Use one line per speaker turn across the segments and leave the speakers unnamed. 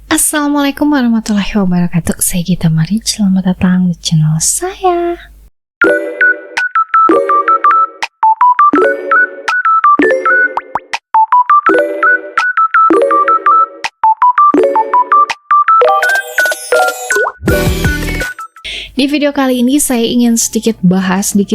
Assalamualaikum warahmatullahi wabarakatuh. Saya Gita Mari, selamat datang di channel saya. Di video kali ini saya ingin sedikit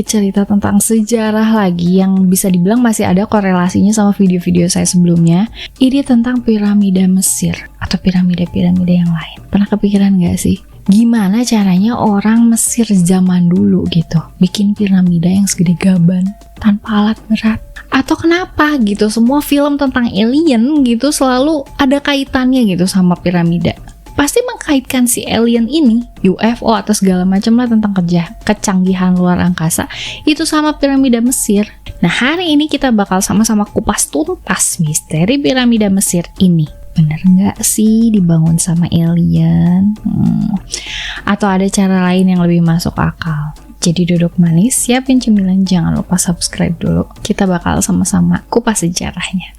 cerita tentang sejarah lagi yang bisa dibilang masih ada korelasinya sama video-video saya sebelumnya. Ini tentang piramida Mesir atau piramida-piramida yang lain. Pernah kepikiran gak sih? Gimana caranya orang Mesir zaman dulu gitu bikin piramida yang segede gaban tanpa alat berat? Atau kenapa gitu semua film tentang alien gitu selalu ada kaitannya gitu sama piramida? Pasti mengkaitkan si alien ini, UFO atau segala macam lah tentang kecanggihan luar angkasa itu sama piramida Mesir. Nah, hari ini kita bakal sama-sama kupas tuntas misteri piramida Mesir ini. Bener nggak sih dibangun sama alien? Atau ada cara lain yang lebih masuk akal? Jadi duduk manis, siapin cemilan, jangan lupa subscribe dulu. Kita bakal sama-sama kupas sejarahnya.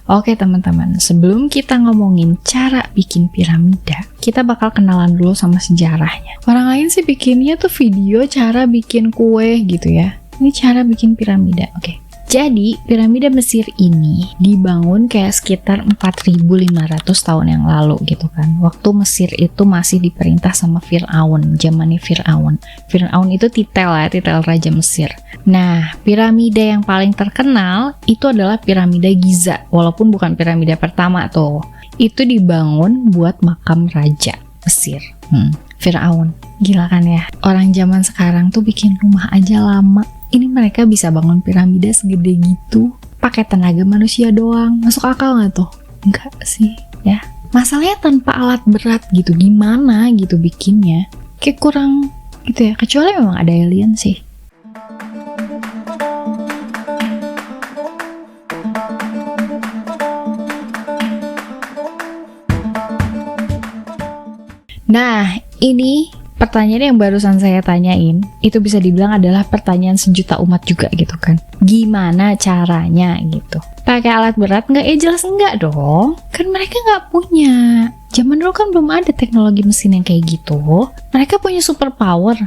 Oke teman-teman, sebelum kita ngomongin cara bikin piramida, kita bakal kenalan dulu sama sejarahnya. Orang lain sih bikinnya tuh video cara bikin kue gitu ya. Ini cara bikin piramida, oke. Jadi, piramida Mesir ini dibangun kayak sekitar 4.500 tahun yang lalu gitu kan. Waktu Mesir itu masih diperintah sama Fir'aun, zamannya Fir'aun. Fir'aun itu titel raja Mesir. Nah, piramida yang paling terkenal itu adalah piramida Giza, walaupun bukan piramida pertama tuh. Itu dibangun buat makam raja Mesir. Fir'aun. Gila kan ya? Orang zaman sekarang tuh bikin rumah aja lama. Ini mereka bisa bangun piramida segede gitu pakai tenaga manusia doang. Masuk akal nggak tuh? Enggak sih ya. Masalahnya tanpa alat berat gitu, gimana gitu bikinnya? Kayak kurang gitu ya. Kecuali memang ada alien sih. Nah, ini pertanyaan yang barusan saya tanyain, itu bisa dibilang adalah pertanyaan sejuta umat juga gitu kan. Gimana caranya gitu? Pakai alat berat nggak? Jelas enggak dong. Kan mereka nggak punya. Zaman dulu kan belum ada teknologi mesin yang kayak gitu. Mereka punya super power.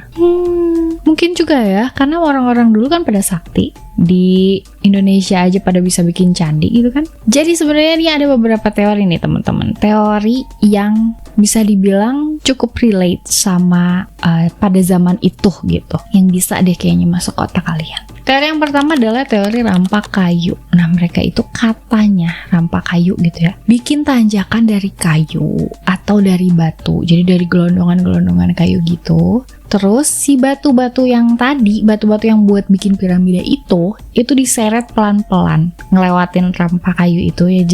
Mungkin juga ya, karena orang-orang dulu kan pada sakti. Di Indonesia aja pada bisa bikin candi gitu kan. Jadi sebenarnya ini ada beberapa teori nih teman-teman. Teori yang bisa dibilang cukup relate sama pada zaman itu gitu. Yang bisa deh kayaknya masuk otak kalian. Teori yang pertama adalah teori rampak kayu. Nah, mereka itu katanya rampak kayu gitu ya. Bikin tanjakan dari kayu atau dari batu. Jadi dari gelondongan-gelondongan kayu gitu. Terus si batu-batu yang tadi, batu-batu yang buat bikin piramida itu diseret pelan-pelan ngelewatin rampak kayu itu ya.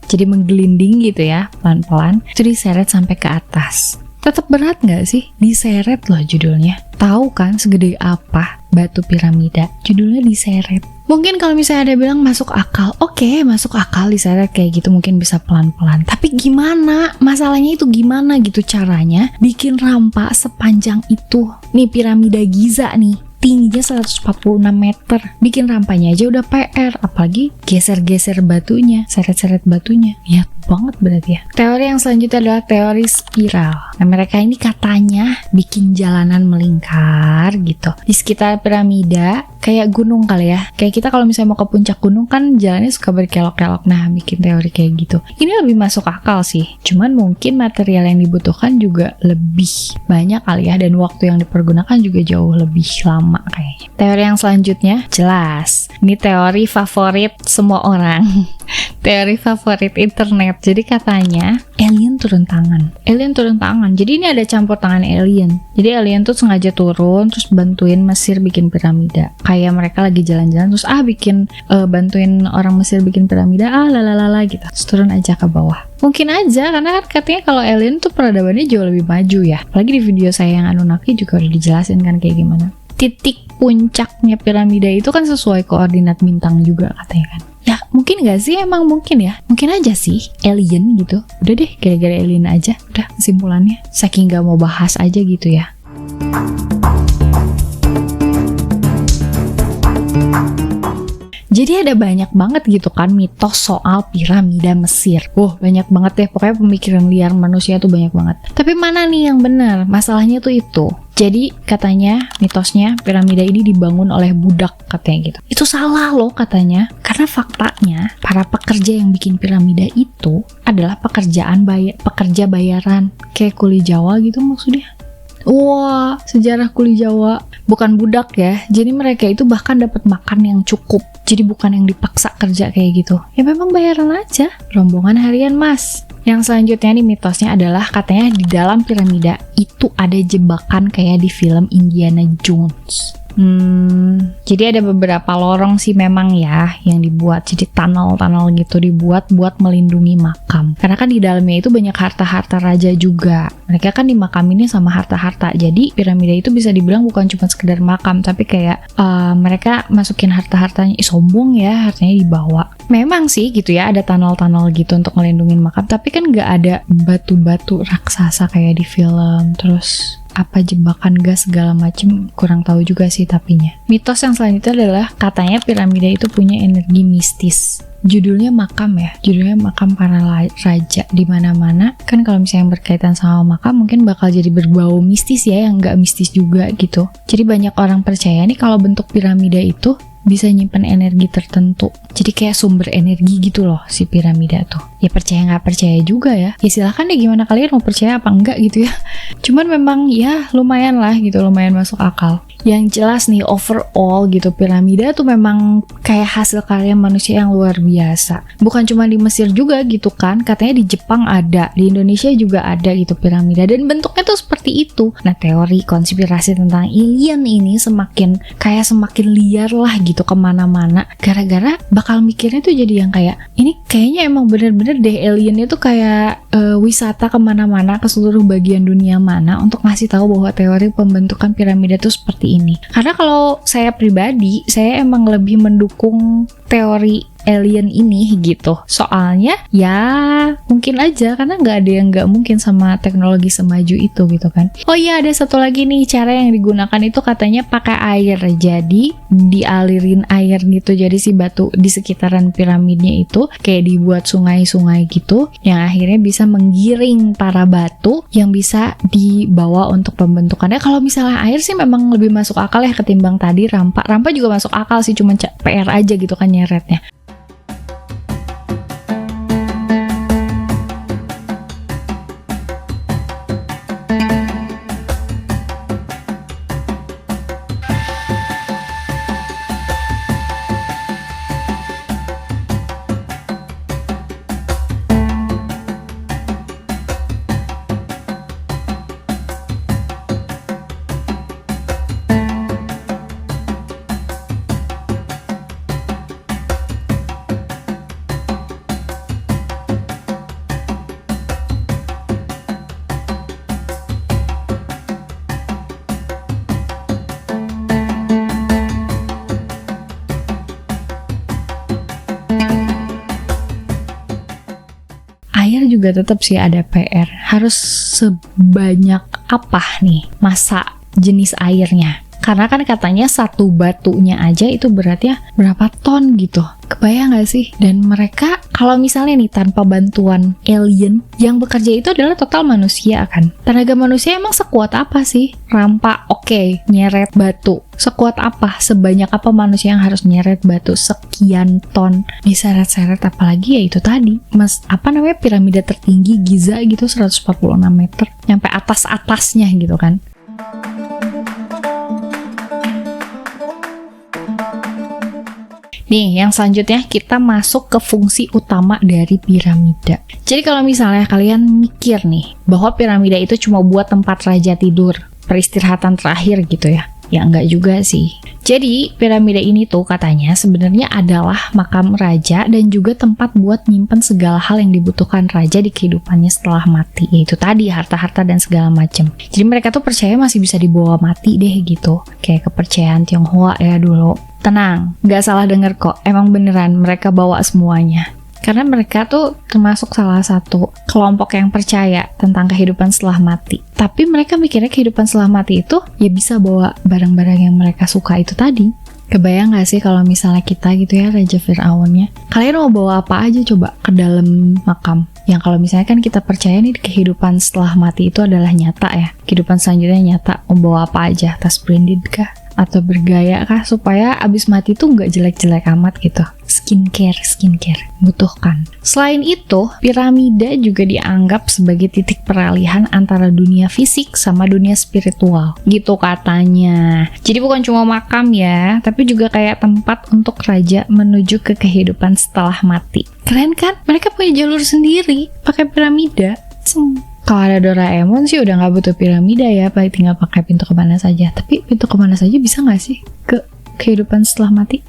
Jadi menggelinding gitu ya, pelan-pelan. Itu diseret sampai ke atas. Tetap berat nggak sih? Diseret loh judulnya. Tahu kan segede apa batu piramida? Judulnya diseret. Mungkin kalau misalnya ada bilang masuk akal, oke, masuk akal diseret kayak gitu mungkin bisa pelan-pelan. Tapi gimana? Masalahnya itu gimana gitu caranya bikin rampak sepanjang itu? Nih piramida Giza nih, tingginya 146 meter. Bikin rampanya aja udah PR, apalagi geser-geser batunya, seret-seret batunya. Niat banget berarti ya. Teori yang selanjutnya adalah teori spiral. Nah, mereka ini katanya bikin jalanan melingkar gitu di sekitar piramida, kayak gunung kali ya. Kayak kita kalau misalnya mau ke puncak gunung kan jalannya suka berkelok-kelok. Nah, bikin teori kayak gitu. Ini lebih masuk akal sih. Cuman mungkin material yang dibutuhkan juga lebih banyak kali ya, dan waktu yang dipergunakan juga jauh lebih lama kayaknya. Teori yang selanjutnya jelas. Ini teori favorit semua orang. Teori favorit internet. Jadi katanya alien turun tangan. Jadi ini ada campur tangan alien. Jadi alien tuh sengaja turun terus bantuin Mesir bikin piramida. Kayak mereka lagi jalan-jalan terus bikin bantuin orang Mesir bikin piramida lalalala gitu. Terus turun aja ke bawah. Mungkin aja karena kan katanya kalau alien tuh peradabannya jauh lebih maju ya. Apalagi di video saya yang Anunnaki juga udah dijelasin kan kayak gimana. Titik puncaknya piramida itu kan sesuai koordinat bintang juga katanya kan. Ya mungkin gak sih, emang mungkin ya. Mungkin aja sih alien gitu. Udah deh gara-gara alien aja. Udah kesimpulannya. Saking gak mau bahas aja gitu ya. Jadi ada banyak banget gitu kan mitos soal piramida Mesir. Banyak banget deh, pokoknya pemikiran liar manusia tuh banyak banget. Tapi mana nih yang benar? Masalahnya tuh itu. Jadi katanya mitosnya piramida ini dibangun oleh budak katanya gitu. Itu salah loh katanya. Karena faktanya para pekerja yang bikin piramida itu adalah pekerja bayaran. Kayak kuli Jawa gitu maksudnya. Wah, sejarah kuli Jawa. Bukan budak ya. Jadi mereka itu bahkan dapat makan yang cukup. Jadi bukan yang dipaksa kerja kayak gitu. Ya memang bayaran aja. Rombongan harian mas. Yang selanjutnya nih mitosnya adalah katanya di dalam piramida itu ada jebakan kayak di film Indiana Jones. Jadi ada beberapa lorong sih memang ya yang dibuat, jadi tunnel gitu dibuat buat melindungi makam. Karena kan di dalamnya itu banyak harta-harta raja juga. Mereka kan dimakaminnya sama harta-harta. Jadi piramida itu bisa dibilang bukan cuma sekedar makam, tapi kayak mereka masukin harta-hartanya. Sombong ya, hartanya dibawa. Memang sih gitu ya, ada tunnel-tunnel gitu untuk melindungi makam, tapi kan nggak ada batu-batu raksasa kayak di film. Terus apa jebakan gas segala macem, kurang tahu juga sih tapinya. Mitos yang selanjutnya adalah katanya piramida itu punya energi mistis. Judulnya makam ya, judulnya makam para raja. Di mana-mana kan kalau misalnya yang berkaitan sama makam mungkin bakal jadi berbau mistis ya, yang nggak mistis juga gitu. Jadi banyak orang percaya nih kalau bentuk piramida itu bisa nyimpen energi tertentu. Jadi kayak sumber energi gitu loh si piramida tuh. Ya percaya nggak percaya juga ya. Ya silahkan deh gimana kalian mau percaya apa enggak gitu ya. Cuman memang ya lumayan lah gitu, lumayan masuk akal. Yang jelas nih overall gitu piramida tuh memang kayak hasil karya manusia yang luar biasa. Bukan cuma di Mesir juga gitu kan. Katanya di Jepang ada, di Indonesia juga ada gitu piramida. Dan bentuknya tuh seperti itu. Nah teori konspirasi tentang alien ini semakin liar lah gitu kemana-mana. Gara-gara bakal mikirnya tuh jadi yang kayak ini kayaknya emang bener-bener deh aliennya tuh kayak wisata kemana-mana ke seluruh bagian dunia mana untuk ngasih tahu bahwa teori pembentukan piramida tuh seperti ini. Karena kalau saya pribadi, saya emang lebih mendukung teori alien ini gitu. Soalnya ya mungkin aja karena nggak ada yang nggak mungkin sama teknologi semaju itu gitu kan. Oh iya, ada satu lagi nih cara yang digunakan itu katanya pakai air. Jadi dialirin air gitu. Jadi si batu di sekitaran piramidnya itu kayak dibuat sungai-sungai gitu yang akhirnya bisa menggiring para batu yang bisa dibawa untuk pembentukannya. Kalau misalnya air sih memang lebih masuk akal ya ketimbang tadi rampa. Rampa juga masuk akal sih, cuma PR aja gitu kan nyeretnya. Air juga tetap sih ada PR. Harus sebanyak apa nih masa jenis airnya? Karena kan katanya satu batunya aja itu beratnya berapa ton gitu. Kebayang gak sih? Dan mereka kalau misalnya nih tanpa bantuan alien, yang bekerja itu adalah total manusia kan. Tenaga manusia emang sekuat apa sih? Rampa oke, nyeret batu. Sekuat apa? Sebanyak apa manusia yang harus nyeret batu sekian ton diseret-seret, apalagi ya itu tadi. Piramida tertinggi Giza gitu 146 meter. Nyampe atas-atasnya gitu kan. Nih, yang selanjutnya kita masuk ke fungsi utama dari piramida. Jadi kalau misalnya kalian mikir nih, bahwa piramida itu cuma buat tempat raja tidur, peristirahatan terakhir gitu ya. Ya enggak juga sih. Jadi piramida ini tuh katanya sebenarnya adalah makam raja dan juga tempat buat nyimpen segala hal yang dibutuhkan raja di kehidupannya setelah mati. Yaitu tadi harta-harta dan segala macam. Jadi mereka tuh percaya masih bisa dibawa mati deh gitu. Kayak kepercayaan Tionghoa ya dulu. Tenang, nggak salah denger kok. Emang beneran mereka bawa semuanya. Karena mereka tuh termasuk salah satu kelompok yang percaya tentang kehidupan setelah mati. Tapi mereka mikirnya kehidupan setelah mati itu ya bisa bawa barang-barang yang mereka suka itu tadi. Kebayang gak sih kalau misalnya kita gitu ya Raja Fir'aunnya, kalian mau bawa apa aja coba ke dalam makam? Yang kalau misalnya kan kita percaya nih kehidupan setelah mati itu adalah nyata ya, kehidupan selanjutnya nyata, mau bawa apa aja? Tas branded kah? Atau bergaya kah? Supaya abis mati tuh nggak jelek-jelek amat gitu. Skincare, butuhkan. Selain itu, piramida juga dianggap sebagai titik peralihan antara dunia fisik sama dunia spiritual, gitu katanya. Jadi bukan cuma makam ya, tapi juga kayak tempat untuk raja menuju ke kehidupan setelah mati. Keren kan? Mereka punya jalur sendiri, pakai piramida. Kalau ada Doraemon sih udah nggak butuh piramida ya, paling tinggal pakai pintu kemana saja. Tapi pintu kemana saja bisa nggak sih ke kehidupan setelah mati?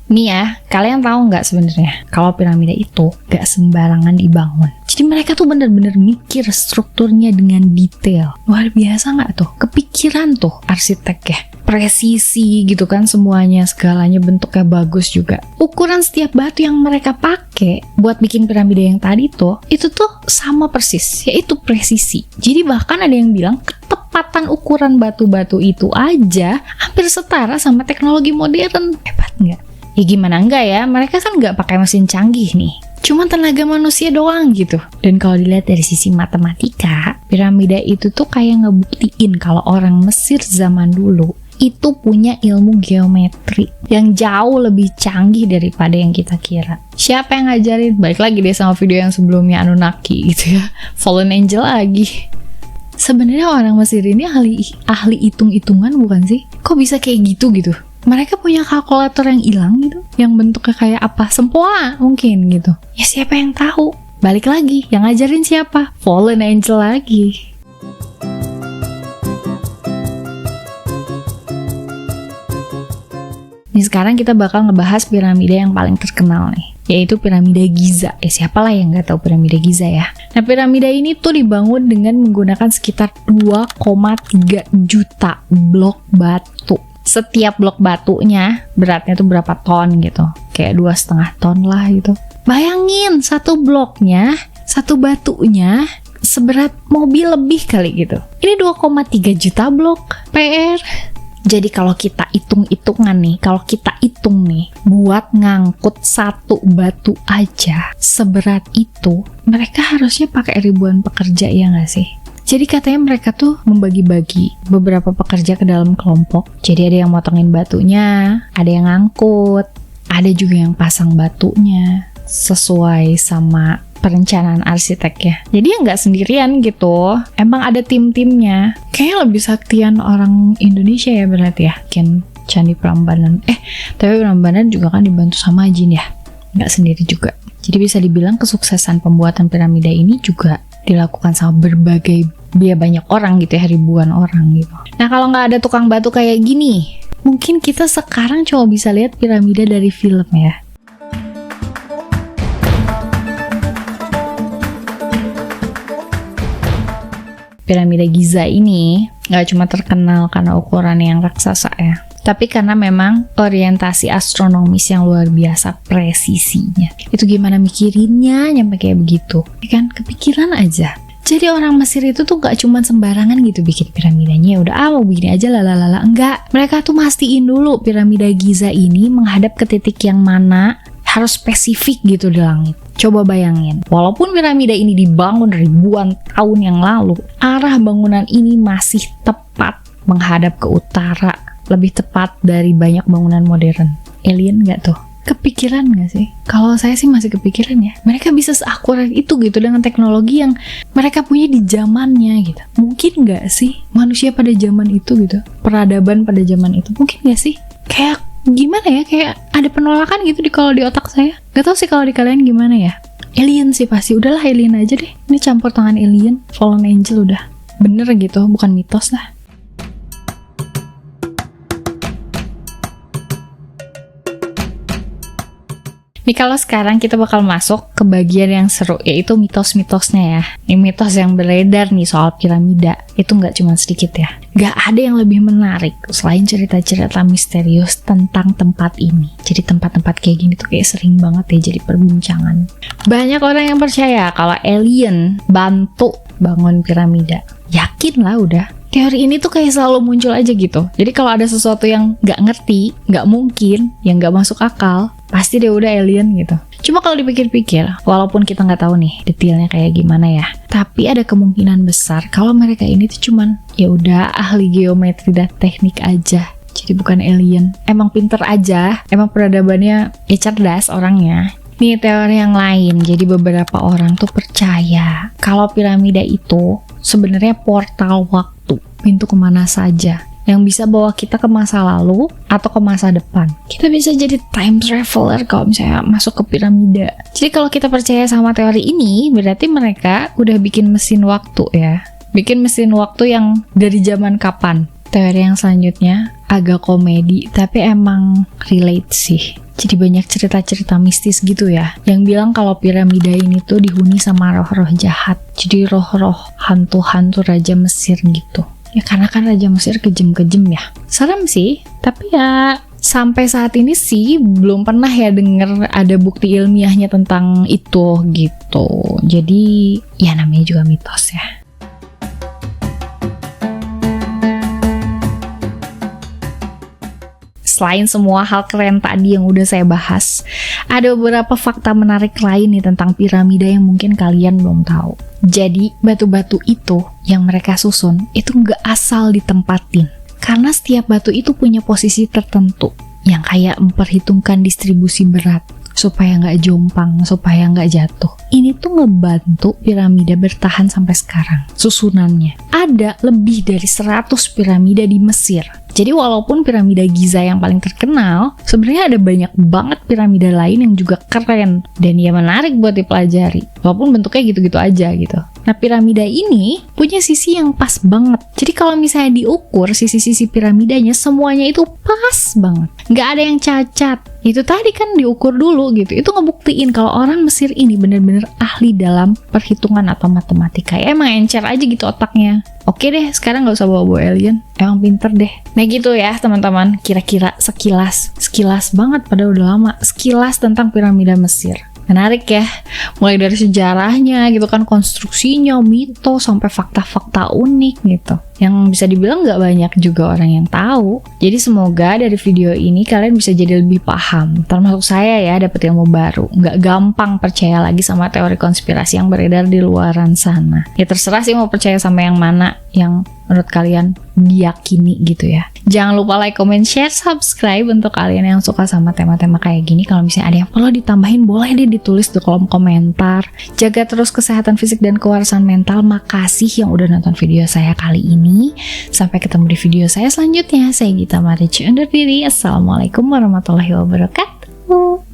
Nih ya, kalian tahu nggak sebenarnya kalau piramida itu nggak sembarangan dibangun. Jadi mereka tuh bener-bener mikir strukturnya dengan detail. Luar biasa nggak tuh? Kepikiran tuh arsiteknya. Presisi gitu kan semuanya, segalanya bentuknya bagus juga. Ukuran setiap batu yang mereka pakai buat bikin piramida yang tadi tuh, itu tuh sama persis, yaitu presisi. Jadi bahkan ada yang bilang ketepatan ukuran batu-batu itu aja hampir setara sama teknologi modern. Hebat nggak? Ya gimana enggak ya, mereka kan nggak pakai mesin canggih nih, cuma tenaga manusia doang gitu. Dan kalau dilihat dari sisi matematika, piramida itu tuh kayak ngebuktiin kalau orang Mesir zaman dulu itu punya ilmu geometri yang jauh lebih canggih daripada yang kita kira. Siapa yang ngajarin? Balik lagi deh sama video yang sebelumnya, Anunnaki gitu ya, Fallen Angel lagi. Sebenarnya orang Mesir ini ahli hitung-hitungan bukan sih? Kok bisa kayak gitu? Mereka punya kalkulator yang hilang gitu, yang bentuknya kayak apa? Sempoa mungkin gitu. Ya siapa yang tahu? Balik lagi, yang ngajarin siapa? Fallen Angel lagi. Nih sekarang kita bakal ngebahas piramida yang paling terkenal nih, yaitu piramida Giza. Siapalah yang nggak tahu piramida Giza ya. Nah piramida ini tuh dibangun dengan menggunakan sekitar 2,3 juta blok batu. Setiap blok batunya beratnya tuh berapa ton gitu, kayak 2,5 ton lah gitu. Bayangin satu bloknya, satu batunya seberat mobil lebih kali gitu. Ini 2,3 juta blok PR. Jadi kalau kita hitung-hitungan nih, buat ngangkut satu batu aja seberat itu, mereka harusnya pakai ribuan pekerja, ya nggak sih? Jadi katanya mereka tuh membagi-bagi beberapa pekerja ke dalam kelompok. Jadi ada yang motongin batunya, ada yang ngangkut, ada juga yang pasang batunya sesuai sama perencanaan arsitek ya. Jadi ya nggak sendirian gitu, emang ada tim-timnya. Kayaknya lebih saktian orang Indonesia ya berarti ya, bikin Candi Prambanan. Tapi Prambanan juga kan dibantu sama jin ya, nggak sendiri juga. Jadi bisa dibilang kesuksesan pembuatan piramida ini juga dilakukan sama banyak orang gitu ya, ribuan orang gitu. Nah kalau nggak ada tukang batu kayak gini, mungkin kita sekarang cuma bisa lihat piramida dari film ya. Piramida Giza ini nggak cuma terkenal karena ukuran yang raksasa ya, tapi karena memang orientasi astronomis yang luar biasa presisinya. Itu gimana mikirinnya nyampe kayak begitu, ya kan? Kepikiran aja. Jadi orang Mesir itu tuh gak cuma sembarangan gitu bikin piramidanya, udah mau begini aja lalalala. Enggak, mereka tuh mastiin dulu piramida Giza ini menghadap ke titik yang mana, harus spesifik gitu di langit. Coba bayangin, walaupun piramida ini dibangun ribuan tahun yang lalu, arah bangunan ini masih tepat menghadap ke utara, lebih tepat dari banyak bangunan modern. Alien gak tuh? Kepikiran gak sih? Kalau saya sih masih kepikiran ya. Mereka bisa seakurat itu gitu dengan teknologi yang mereka punya di zamannya gitu. Mungkin gak sih manusia pada zaman itu gitu? Peradaban pada zaman itu mungkin gak sih? Kayak gimana ya? Kayak ada penolakan gitu kalau di otak saya. Gak tau sih kalau di kalian gimana ya? Alien sih pasti. Udahlah alien aja deh. Ini campur tangan alien, fallen angel udah. Bener gitu, bukan mitos lah. Nih kalau sekarang kita bakal masuk ke bagian yang seru, yaitu mitos-mitosnya ya. Ini mitos yang beredar nih soal piramida. Itu nggak cuma sedikit ya. Nggak ada yang lebih menarik selain cerita-cerita misterius tentang tempat ini. Jadi tempat-tempat kayak gini tuh kayak sering banget ya jadi perbincangan. Banyak orang yang percaya kalau alien bantu bangun piramida. yakin lah udah. Teori ini tuh kayak selalu muncul aja gitu. Jadi kalau ada sesuatu yang nggak ngerti, nggak mungkin, yang nggak masuk akal, pasti dia udah alien gitu. Cuma kalau dipikir-pikir, walaupun kita nggak tahu nih detailnya kayak gimana ya, tapi ada kemungkinan besar kalau mereka ini tuh cuman ya udah ahli geometri dan teknik aja. Jadi bukan alien. Emang pinter aja, emang peradabannya ya cerdas orangnya. Nih teori yang lain, jadi beberapa orang tuh percaya kalau piramida itu sebenarnya portal waktu, pintu kemana saja, yang bisa bawa kita ke masa lalu atau ke masa depan. Kita bisa jadi time traveler kalau misalnya masuk ke piramida. Jadi kalau kita percaya sama teori ini, berarti mereka udah bikin mesin waktu ya. Bikin mesin waktu yang dari zaman kapan. Teori yang selanjutnya agak komedi, tapi emang relate sih. Jadi banyak cerita-cerita mistis gitu ya, yang bilang kalau piramida ini tuh dihuni sama roh-roh jahat. Jadi roh-roh hantu-hantu Raja Mesir gitu. Ya karena kan Raja Mesir kejem-kejem ya. Serem sih, tapi ya sampai saat ini sih belum pernah ya denger ada bukti ilmiahnya tentang itu gitu. Jadi ya namanya juga mitos ya. Selain semua hal keren tadi yang udah saya bahas, ada beberapa fakta menarik lain nih tentang piramida yang mungkin kalian belum tahu. Jadi, batu-batu itu yang mereka susun, itu nggak asal ditempatin. Karena setiap batu itu punya posisi tertentu, yang kayak memperhitungkan distribusi berat, supaya nggak jompang, supaya nggak jatuh. Ini tuh ngebantu piramida bertahan sampai sekarang. Susunannya, ada lebih dari 100 piramida di Mesir. Jadi walaupun piramida Giza yang paling terkenal, sebenarnya ada banyak banget piramida lain yang juga keren dan ya menarik buat dipelajari. Walaupun bentuknya gitu-gitu aja gitu. Nah piramida ini punya sisi yang pas banget. Jadi kalau misalnya diukur sisi-sisi piramidanya semuanya itu pas banget. Nggak ada yang cacat. Itu tadi kan diukur dulu gitu. Itu ngebuktiin kalau orang Mesir ini bener-bener ahli dalam perhitungan atau matematika. Ya emang encer aja gitu otaknya. Oke deh, sekarang gak usah bawa-bawa alien. Emang pinter deh. Nah gitu ya teman-teman, kira-kira sekilas banget padahal udah lama, sekilas tentang piramida Mesir. Menarik ya, mulai dari sejarahnya gitu kan, konstruksinya, mitos, sampai fakta-fakta unik gitu. Yang bisa dibilang gak banyak juga orang yang tahu. Jadi semoga dari video ini kalian bisa jadi lebih paham. Termasuk saya ya, dapet ilmu baru. Gak gampang percaya lagi sama teori konspirasi yang beredar di luaran sana. Ya terserah sih mau percaya sama yang mana, yang menurut kalian diyakini gitu ya. Jangan lupa like, comment, share, subscribe untuk kalian yang suka sama tema-tema kayak gini. Kalau misalnya ada yang perlu ditambahin, boleh deh ditulis di kolom komentar. Jaga terus kesehatan fisik dan kewarasan mental. Makasih yang udah nonton video saya kali ini. Sampai ketemu di video saya selanjutnya. Saya Gita Marici undur diri. Assalamualaikum warahmatullahi wabarakatuh.